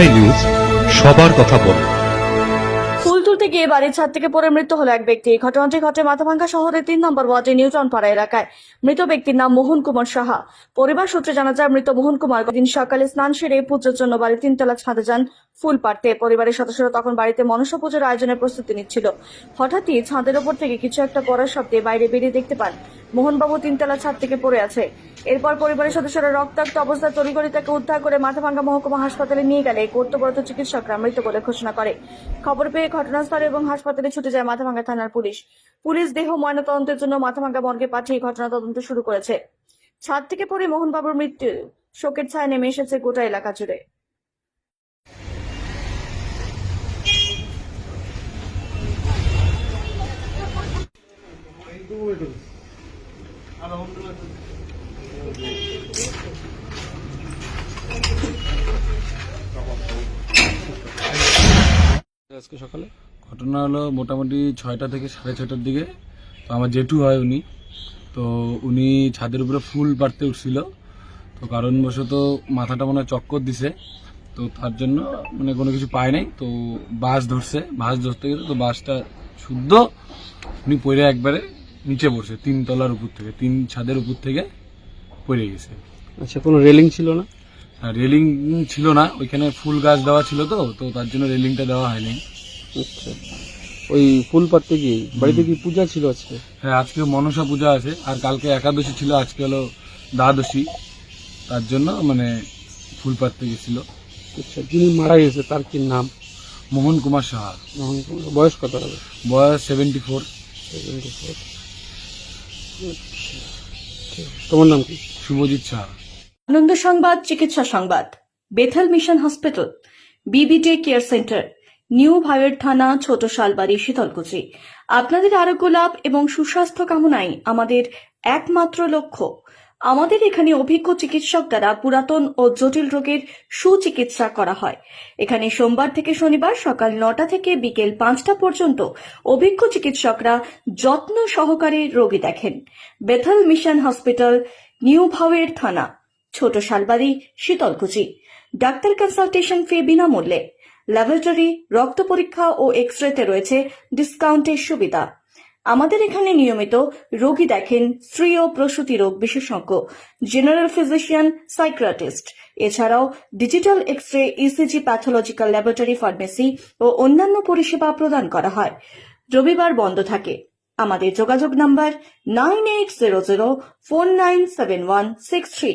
Rajshahi news, সবার কথা বলে। ফুল তুলতে গিয়ে বাড়ির ছাদ থেকে পড়ে মৃত্যু হলো এক ব্যক্তি। ঘটনাটি ঘটে মাথাভাঙ্গা শহরের 3 নম্বর ওয়ার্ডের নিউটাউন পাড়া এলাকায়। মৃত ব্যক্তির নাম মোহন কুমার সাহা। পরিবার সূত্রে জানা যায়, মৃত মোহন কুমার দিন সকালে স্নান সেরে পুজোর জন্য বাড়ির 3তলা ছাদে যান ফুল পাড়তে। পরিবারের সদস্যরা তখন বাড়িতে মনসা পুজোর আয়োজনের প্রস্তুতি নিচ্ছিল। হঠাৎই ছাদের ওপর থেকে কিছু একটা পড়ার শব্দে বাইরে বেরিয়ে দেখতে পান মোহনবাবু 3তলা ছাদ থেকে পড়ে আছে। এরপর পরিবারের সদস্যরা রক্তাক্ত অবস্থায় তড়িঘড়ি তাকে উদ্ধার করে মাথাভাঙ্গা মহকুমা হাসপাতালে নিয়ে গেলে কর্তব্যরত চিকিৎসকরা মৃত বলে ঘোষণা করে। খবর পেয়ে ঘটনাস্থলে এবং হাসপাতালে ছুটে যায় মাথাভাঙ্গা থানার পুলিশ। পুলিশ দেহ ময়নাতদন্তের জন্য মাথাভাঙ্গা মর্গে পাঠিয়ে ঘটনা তদন্ত শুরু করেছে। ছাদ থেকে পড়ে মোহনবাবুর মৃত্যু শোকের ছায়া নেমে এসেছে গোটা এলাকা জুড়ে। আজকে সকালে ঘটনা হলো মোটামুটি 6টা থেকে 6:30টার দিকে। তো আমার জেঠু হয় উনি, তো উনি ছাদের উপরে ফুল পাড়তে উঠছিল। তো কারণবশত মাথাটা মনে হয় চক্কর দিছে, তো তার জন্য মানে কোনো কিছু পায় নাই। তো বাস ধরছে, বাস ধরতে গেছে, তো বাসটা শুদ্ধ উনি পড়ে একবারে নিচে পড়ছে 3তলার উপর থেকে, 3 ছাদের উপর থেকে পড়ে গেছে। আচ্ছা, কোনো রেলিং ছিল না? রেলিং ছিল না, ওইখানে ফুল গাছ দেওয়া ছিল, তো তার জন্য রেলিংটা দেওয়া হয়নি। আচ্ছা, ওই ফুল পাড়তে গিয়ে বাড়িতে কি পূজা ছিল আজকে? হ্যাঁ, আজকে মনসা পূজা আছে, আর কালকে একাদশী ছিল, আজকে হলো দ্বাদশী, তার জন্য মানে ফুল পাড়তে গেছিল। আচ্ছা, যিনি মারা গেছে তার কি নাম? মোহন কুমার সাহা। বয়স কত হবে? বয়স 74। 74। আচ্ছা, ঠিক আছে। তোমার নাম কি? শুভজিৎ সাহা। আনন্দ সংবাদ, চিকিৎসা সংবাদ। Bethell mission hospital, বিবিডি care centre, new ভাইয়ের থানা, ছোট শালবাড়ি, শীতলকুচি। আপনাদের আরোগ্য লাভ এবং সুস্বাস্থ্য কামনাই আমাদের একমাত্র লক্ষ্য। আমাদের এখানে অভিজ্ঞ চিকিৎসক দ্বারা পুরাতন ও জটিল রোগের সুচিকিৎসা করা হয়। এখানে সোমবার থেকে শনিবার সকাল 9টা থেকে বিকেল 5টা পর্যন্ত অভিজ্ঞ চিকিৎসকরা যত্ন সহকারে রোগী দেখেন। বেথেল মিশন হসপিটাল, নিউ ভাওয়ের থানা, ছোট শালবাড়ি, শীতলকুচি। ডাক্তার কনসালটেশন ফি বিনামূল্যে। ল্যাবরেটরি, রক্ত পরীক্ষা ও এক্স-রেতে রয়েছে ডিসকাউন্টের সুবিধা। আমাদের এখানে নিয়মিত রোগী দেখেন স্ত্রী ও প্রসূতি রোগ বিশেষজ্ঞ, জেনারেল ফিজিশিয়ান, সাইকিয়াট্রিস্ট। এছাড়াও digital x ray, ECG, pathological laboratory, pharmacy ও অন্যান্য পরিষেবা প্রদান করা হয়। রবিবার বন্ধ থাকে। আমাদের যোগাযোগ নাম্বার 9800497163।